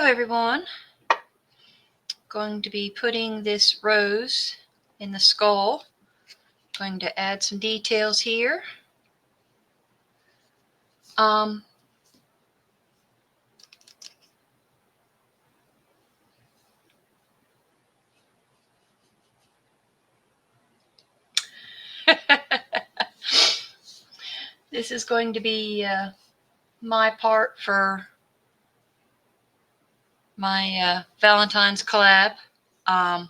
Hello everyone. Going to be putting this rose in the skull. Going to add some details here. This is going to be my part for my Valentine's collab. I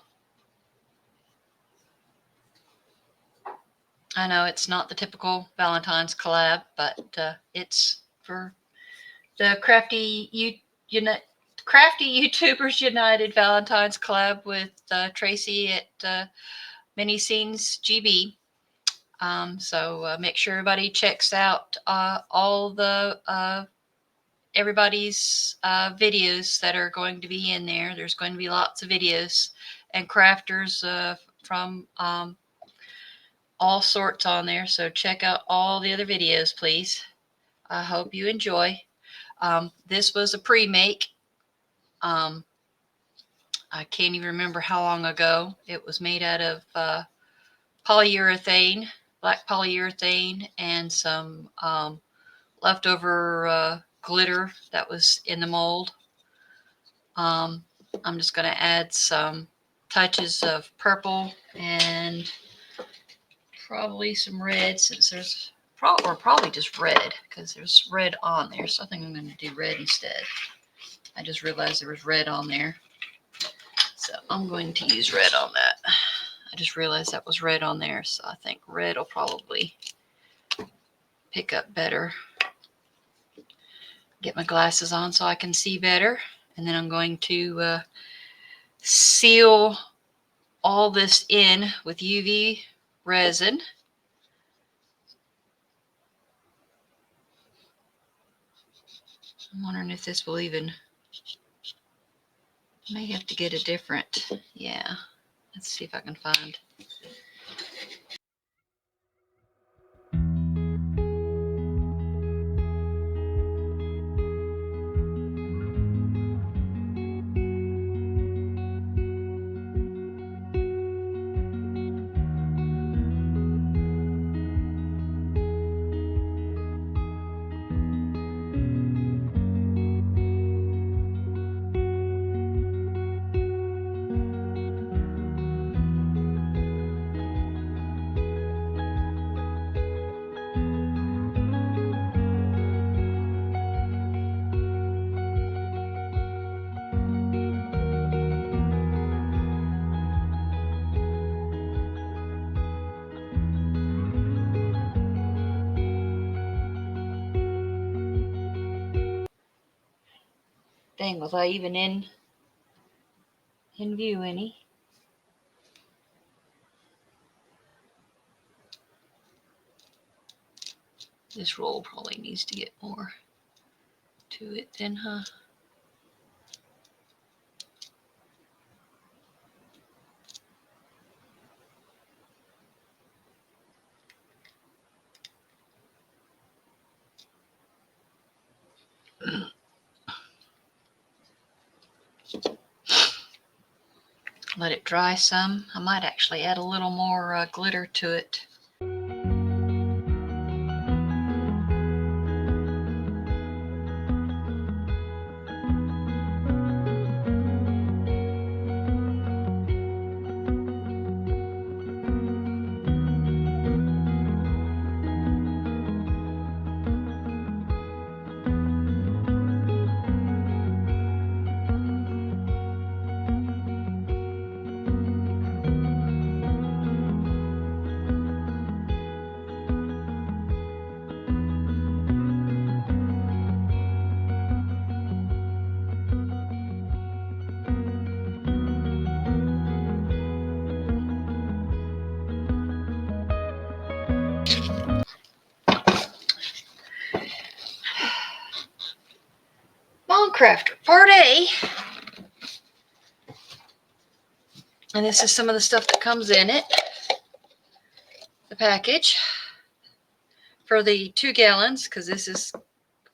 know it's not the typical Valentine's collab, but it's for the Crafty YouTubers United Valentine's collab with Tracy at Mini Scenes GB. So make sure everybody checks out all the everybody's videos that are going to be in there. There's going to be lots of videos and crafters from all sorts on there. So check out all the other videos, please. I hope you enjoy. This was a pre-make. I can't even remember how long ago. It was made out of polyurethane, black polyurethane, and some leftover glitter that was in the mold. I'm just going to add some touches of purple and probably some red, since there's probably just red, because there's red on there. So I think I'm going to do red instead. I just realized there was red on there, so I'm going to use red on that. I just realized that was red on there, so I think red will probably pick up better. Get my glasses on so I can see better, and then I'm going to seal all this in with UV resin. I'm wondering if this will even, may have to get a different, yeah. Let's see if I can find. Dang, was I even in view any? This roll probably needs to get more to it then, huh? Let it dry some. I might actually add a little more glitter to it. Craft Part A, and this is some of the stuff that comes in it. The package for the 2 gallons, because this is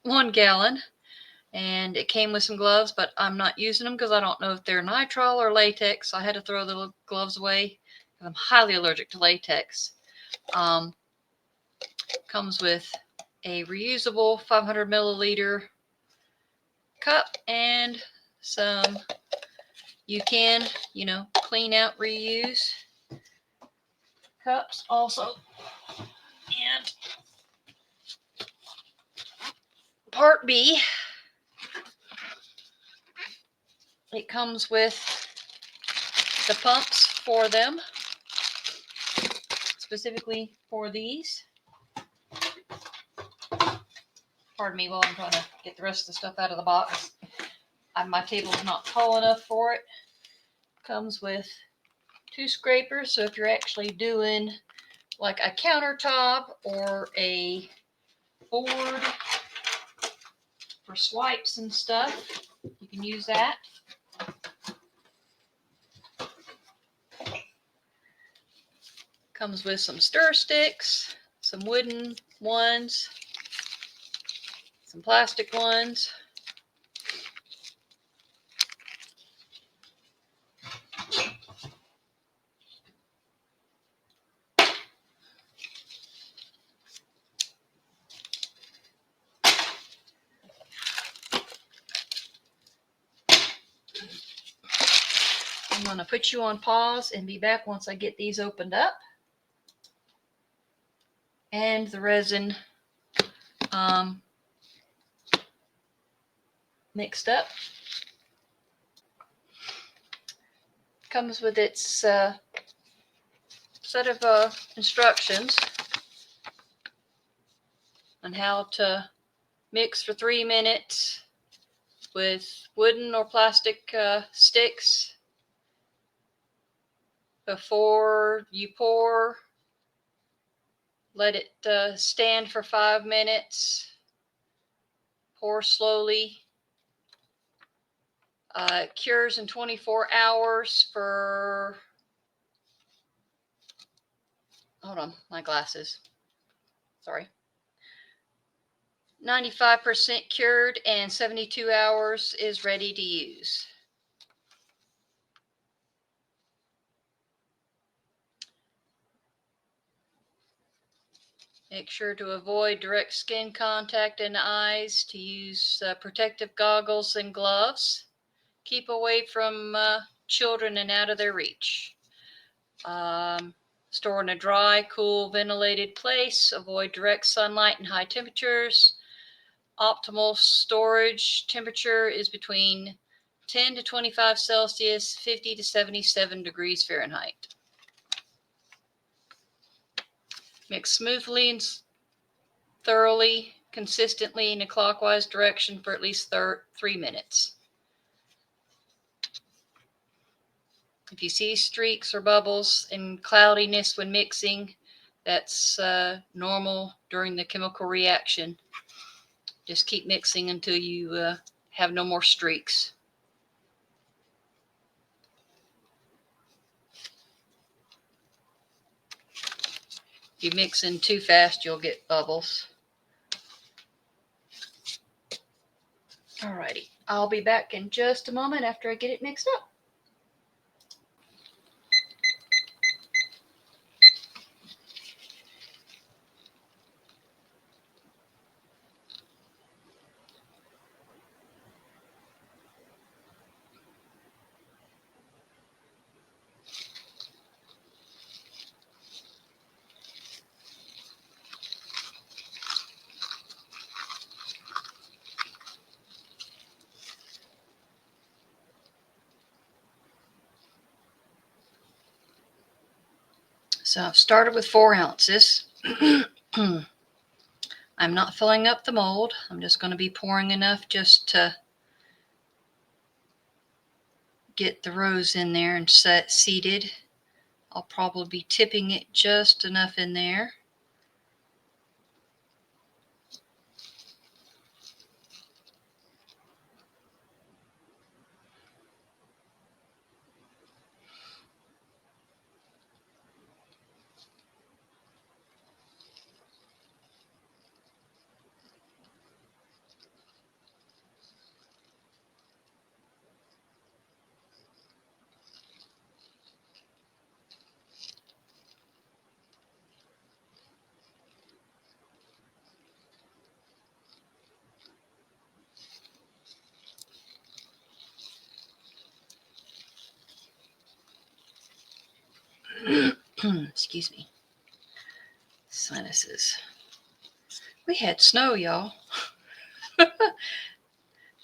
1 gallon. And it came with some gloves, but I'm not using them because I don't know if they're nitrile or latex. I had to throw the gloves away because I'm highly allergic to latex. Comes with a reusable 500 milliliter cup and some, you can, clean out, reuse cups also. And part B, it comes with the pumps for them, specifically for these. Pardon me while I'm trying to get the rest of the stuff out of the box. My table's not tall enough for it. Comes with 2 scrapers, so if you're actually doing like a countertop or a board for swipes and stuff, you can use that. Comes with some stir sticks, some wooden ones, some plastic ones. I'm going to put you on pause and be back once I get these opened up. And the resin mixed up. Comes with its set of instructions on how to mix for 3 minutes with wooden or plastic sticks before you pour. Let it stand for 5 minutes. Pour slowly. Cures in 24 hours for, hold on, my glasses. Sorry. 95% cured, and 72 hours is ready to use. Make sure to avoid direct skin contact and eyes, to use protective goggles and gloves. Keep away from children and out of their reach. Store in a dry, cool, ventilated place. Avoid direct sunlight and high temperatures. Optimal storage temperature is between 10 to 25 Celsius, 50 to 77 degrees Fahrenheit. Mix smoothly and thoroughly, consistently in a clockwise direction for at least 3 minutes. If you see streaks or bubbles and cloudiness when mixing, that's normal during the chemical reaction. Just keep mixing until you have no more streaks. If you mix in too fast, you'll get bubbles. Alrighty, I'll be back in just a moment after I get it mixed up. So I've started with 4 ounces. I'm not filling up the mold. I'm just going to be pouring enough just to get the rows in there and seated. I'll probably be tipping it just enough in there. Excuse me. Sinuses. We had snow, y'all.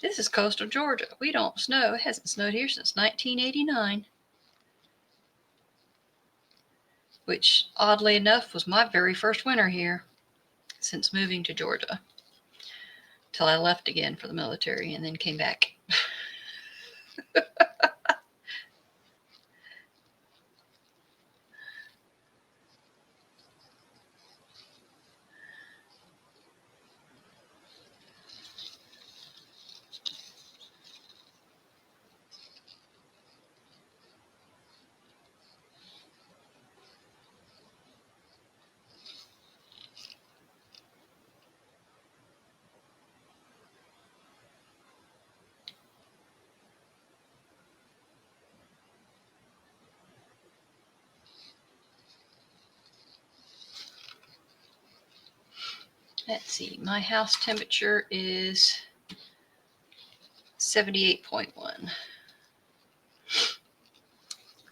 This is coastal Georgia. We don't snow. It hasn't snowed here since 1989. Which, oddly enough, was my very first winter here since moving to Georgia. Till I left again for the military and then came back. Let's see, my house temperature is 78.1.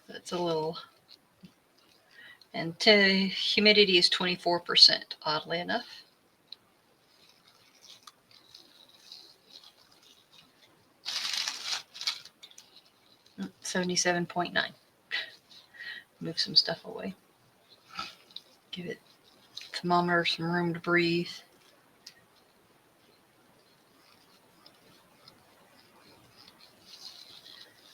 That's a little, and humidity is 24%, oddly enough. 77.9. Move some stuff away. Give it thermometer some room to breathe.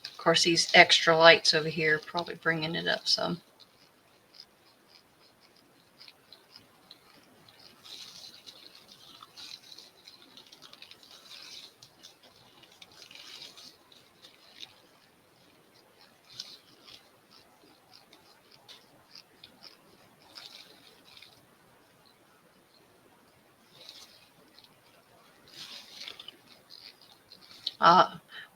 Of course, these extra lights over here probably bringing it up some.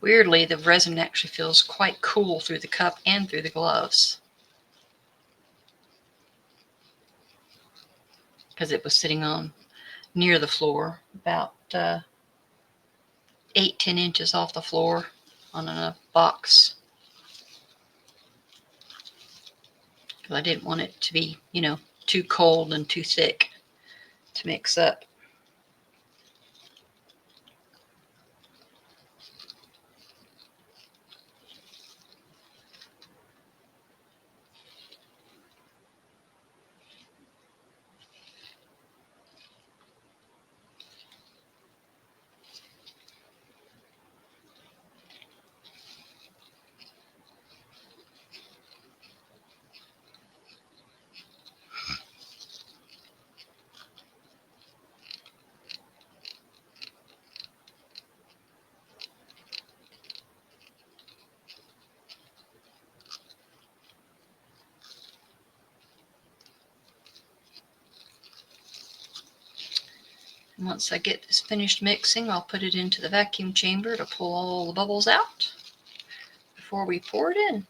Weirdly, the resin actually feels quite cool through the cup and through the gloves. Because it was sitting on near the floor, about 8-10 inches off the floor on a box. Because I didn't want it to be, too cold and too thick to mix up. Once I get this finished mixing, I'll put it into the vacuum chamber to pull all the bubbles out before we pour it in.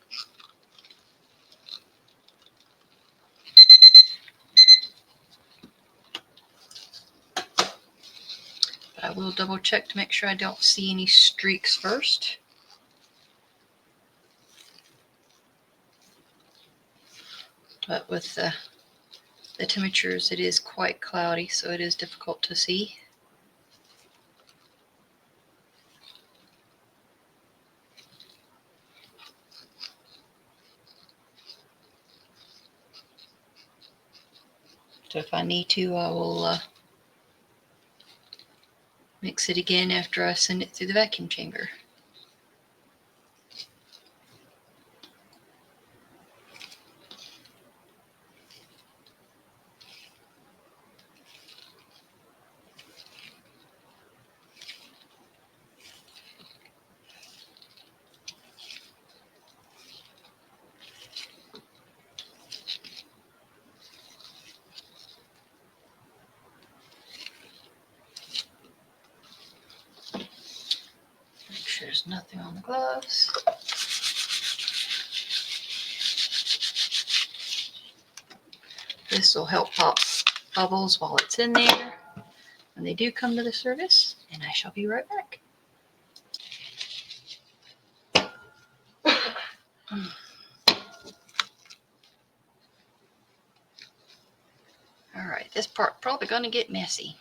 But I will double check to make sure I don't see any streaks first. But with the temperatures, it is quite cloudy, so it is difficult to see. So if I need to, I will mix it again after I send it through the vacuum chamber. Make sure there's nothing on the gloves. This will help pop bubbles while it's in there when they do come to the service, and I shall be right back. This part probably going to get messy.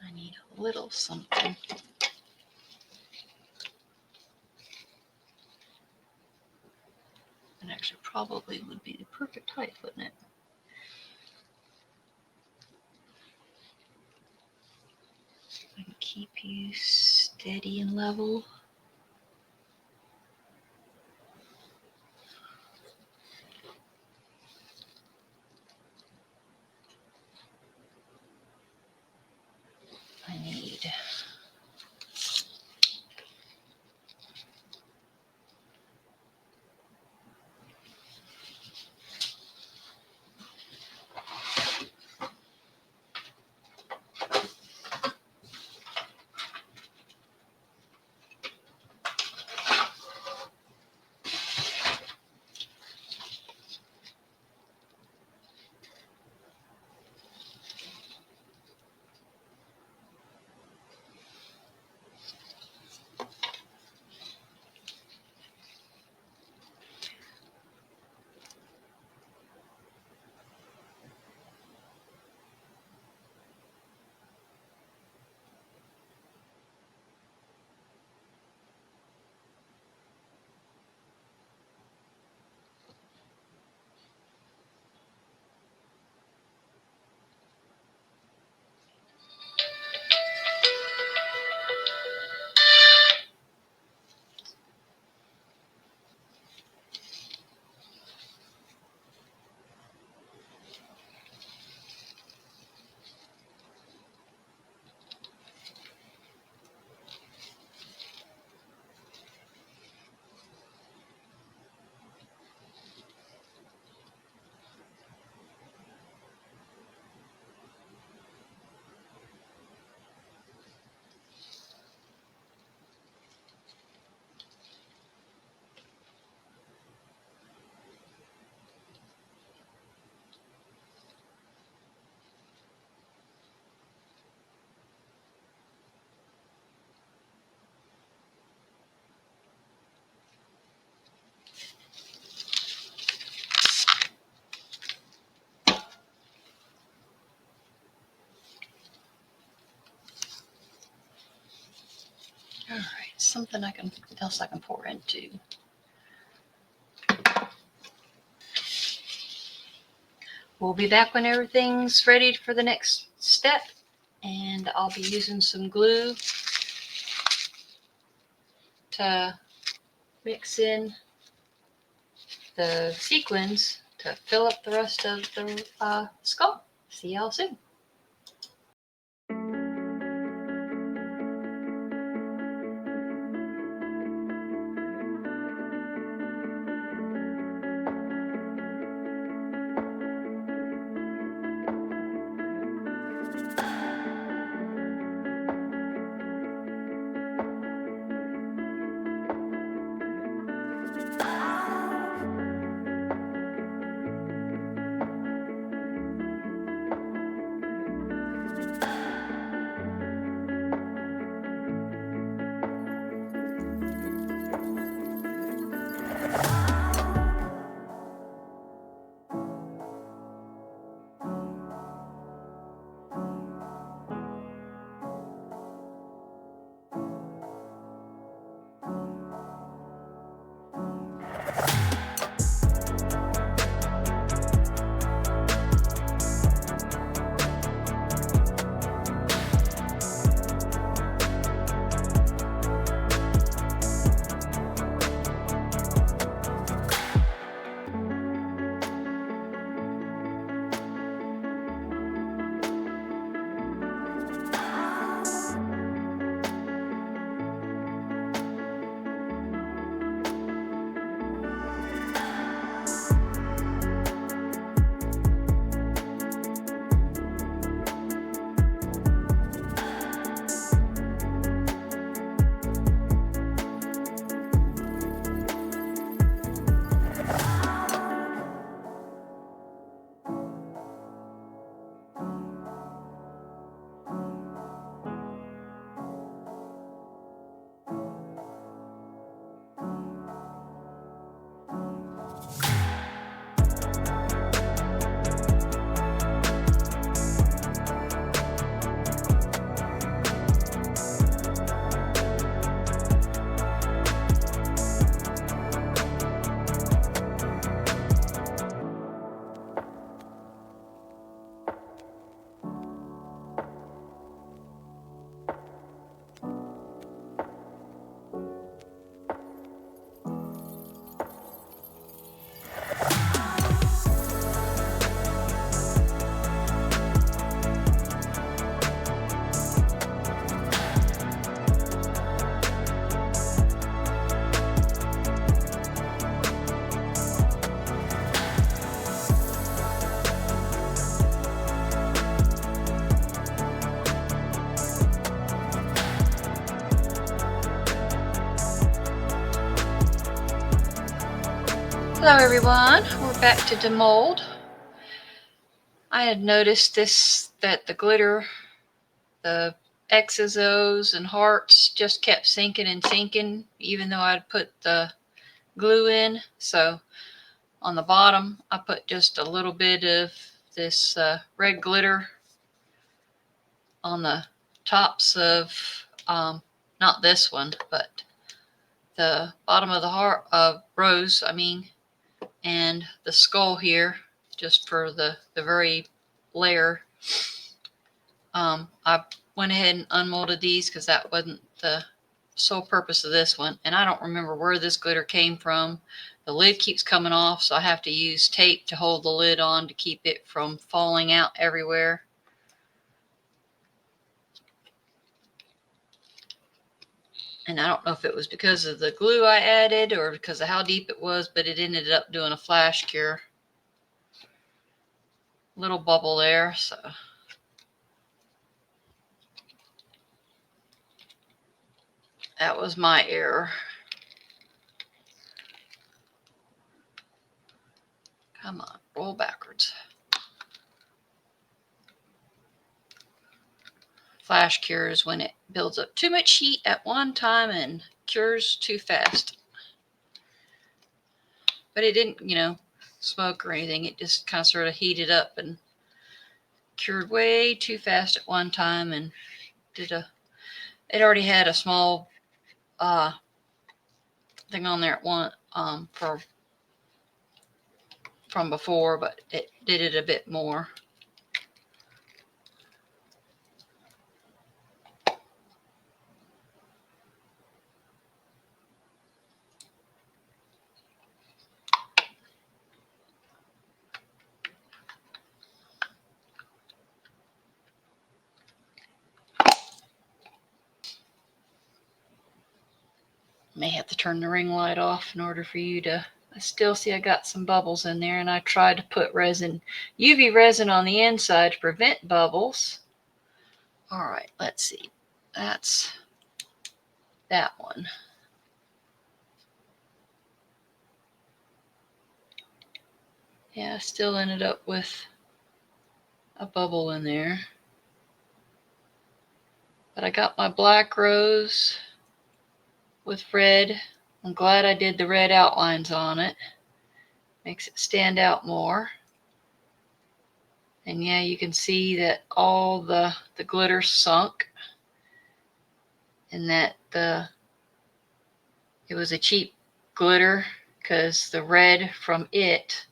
I need a little something. And actually probably would be the perfect height, wouldn't it? I can keep you steady and level. I need all right, something else I can pour into. We'll be back when everything's ready for the next step, and I'll be using some glue to mix in the sequins to fill up the rest of the skull. See y'all soon. Hello everyone, we're back to demold. I had noticed that the glitter, the X's, O's, and hearts just kept sinking and sinking even though I'd put the glue in. So on the bottom I put just a little bit of this red glitter on the tops of, not this one, but the bottom of the heart of rose, and the skull here, just for the very layer. I went ahead and unmolded these because that wasn't the sole purpose of this one, and I don't remember where this glitter came from. The lid keeps coming off, so I have to use tape to hold the lid on to keep it from falling out everywhere. And I don't know if it was because of the glue I added or because of how deep it was, but it ended up doing a flash cure. Little bubble there, so that was my error. Come on, roll backwards. Flash cures when it builds up too much heat at one time and cures too fast. But it didn't, smoke or anything. It just kind of sort of heated up and cured way too fast at one time and it already had a small thing on there at one from before, but it did it a bit more. May have to turn the ring light off in order for you to. I still see I got some bubbles in there, and I tried to put UV resin on the inside to prevent bubbles. All right, let's see. That's that one. Yeah, I still ended up with a bubble in there. But I got my black rose with red. I'm glad I did the red outlines on it. Makes it stand out more. And yeah, you can see that all the glitter sunk, and that it was a cheap glitter because the red from it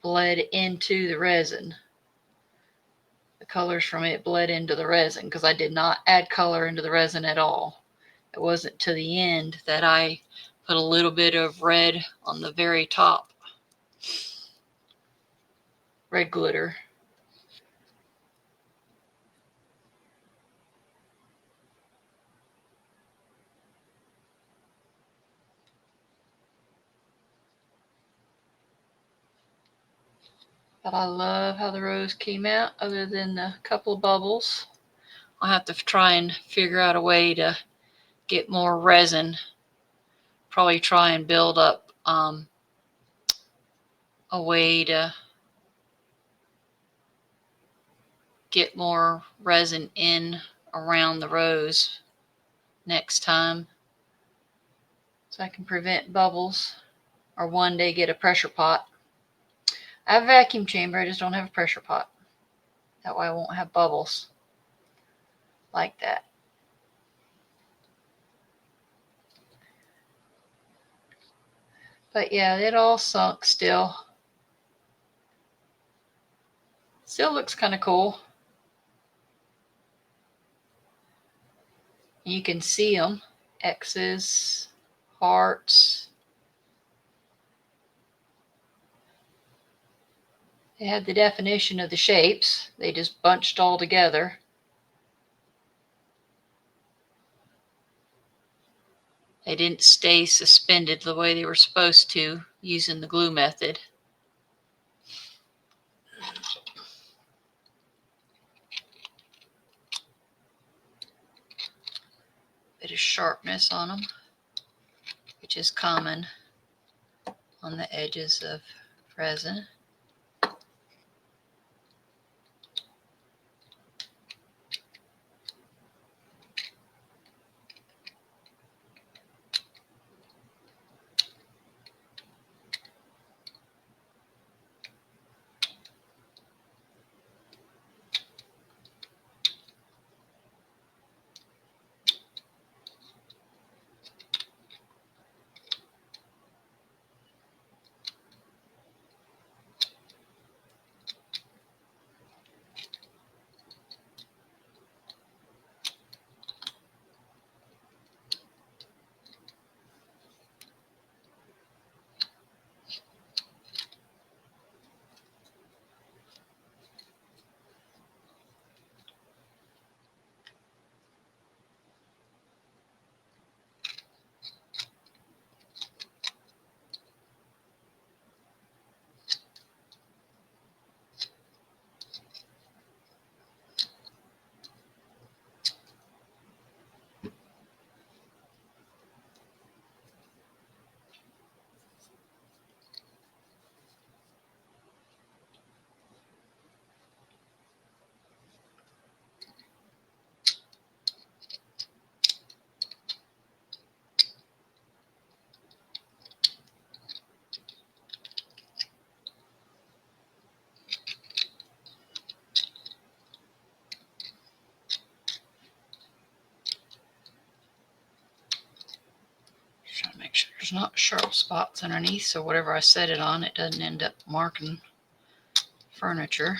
bled into the resin. The colors from it bled into the resin because I did not add color into the resin at all. It wasn't to the end that I put a little bit of red on the very top. Red glitter. But I love how the rose came out, other than a couple of bubbles. I'll have to try and figure out a way to get more resin. Probably try and build up a way to get more resin in around the rose next time, so I can prevent bubbles, or one day get a pressure pot. I have a vacuum chamber, I just don't have a pressure pot. That way I won't have bubbles like that. But yeah, it all sunk still. Still looks kind of cool. You can see them. X's, hearts. They had the definition of the shapes. They just bunched all together. They didn't stay suspended the way they were supposed to using the glue method. Bit of sharpness on them, which is common on the edges of resin. Trying to make sure there's not sharp spots underneath, so whatever I set it on, it doesn't end up marking furniture.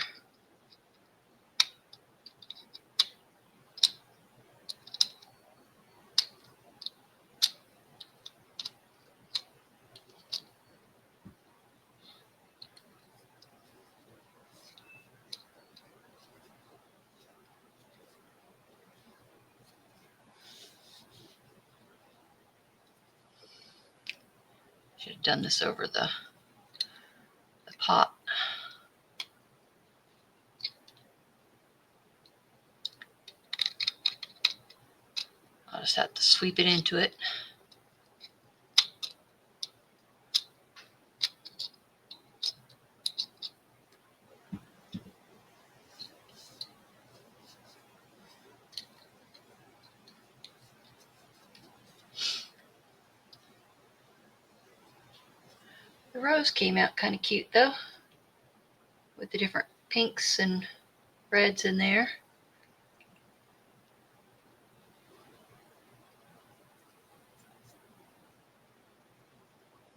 Should have done this over the pot. I'll just have to sweep it into it. The rose came out kind of cute though, with the different pinks and reds in there.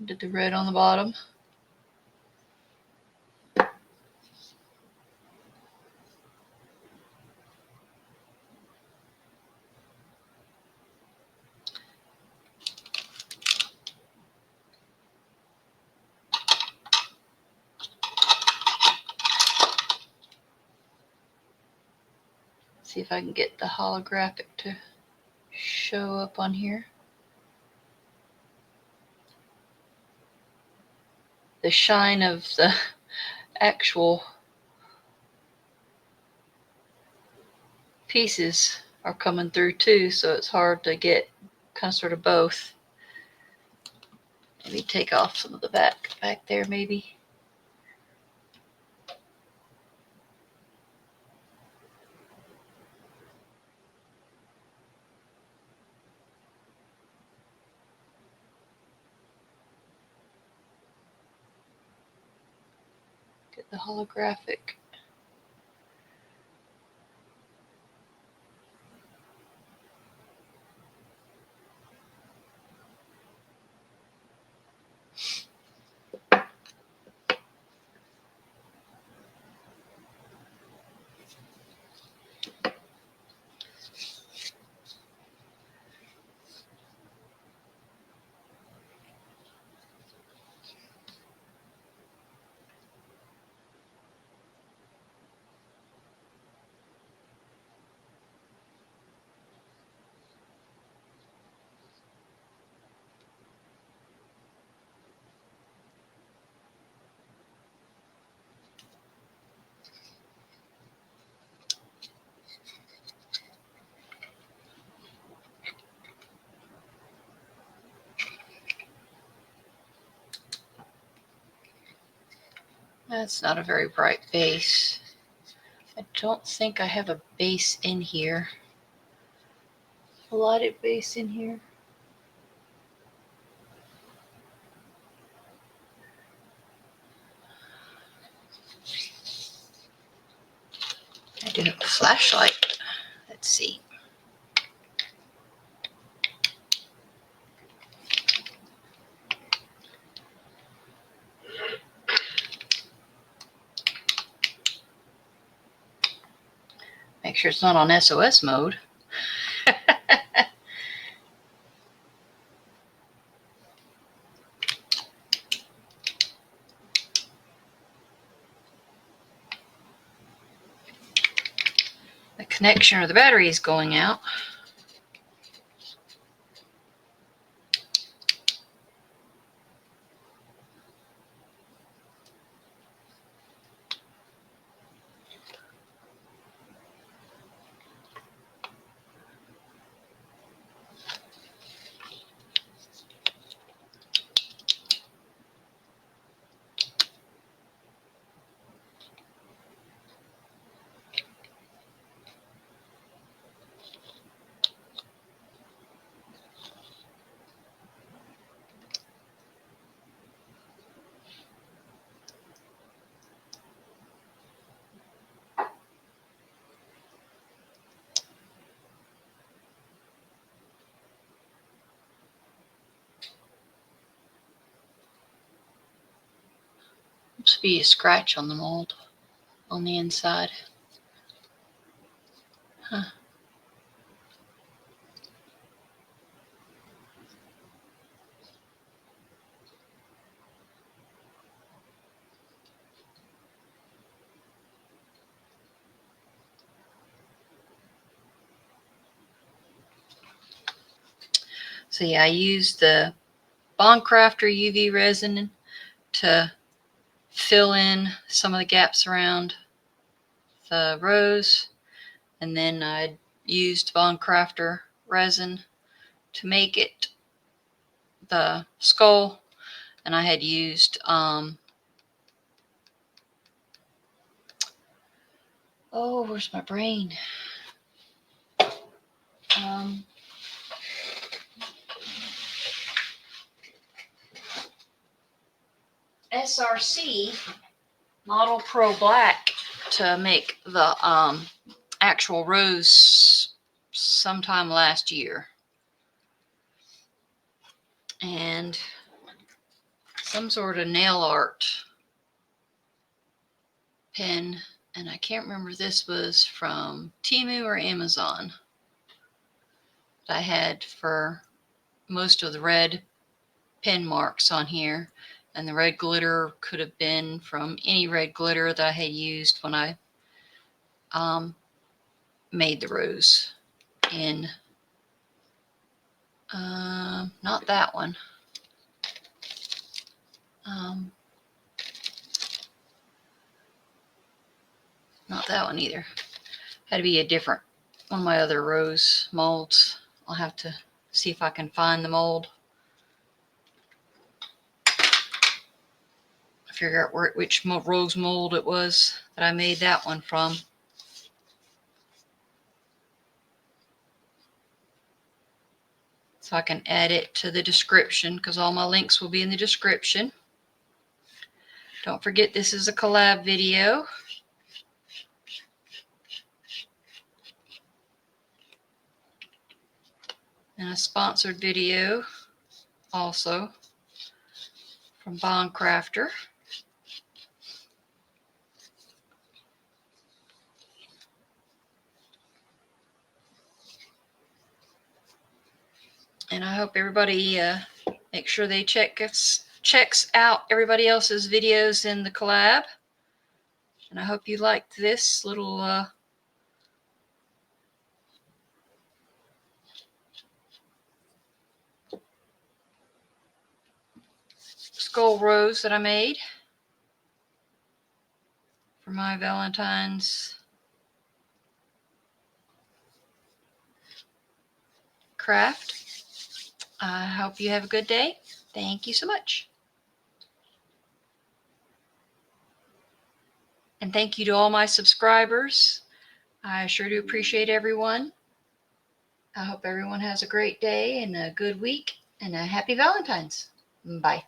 Did the red on the bottom. See if I can get the holographic to show up on here. The shine of the actual pieces are coming through too, so it's hard to get kind of sort of both. Maybe take off some of the back there maybe. Get the holographic. That's not a very bright base. I don't think I have a base in here. A lighted base in here. I do have a flashlight. Let's see. Make sure it's not on SOS mode. The connection or the battery is going out. Must be a scratch on the mold on the inside. Huh. So yeah, I used the Bondcrafter UV resin to fill in some of the gaps around the rose, and then I used Bondcrafter resin to make it the skull, and I had used oh, where's my brain? SRC Model Pro Black to make the actual rose sometime last year. And some sort of nail art pen, and I can't remember if this was from Temu or Amazon. I had for most of the red pen marks on here, and the red glitter could have been from any red glitter that I had used when I made the rose in not that one. Not that one either. Had to be a different one of my other rose molds. I'll have to see if I can find the mold. Figure out which rose mold it was that I made that one from. So I can add it to the description, because all my links will be in the description. Don't forget, this is a collab video. And a sponsored video also from Bondcrafter. And I hope everybody make sure they checks out everybody else's videos in the collab. And I hope you liked this little skull rose that I made for my Valentine's craft. I hope you have a good day. Thank you so much. And thank you to all my subscribers. I sure do appreciate everyone. I hope everyone has a great day and a good week and a happy Valentine's. Bye.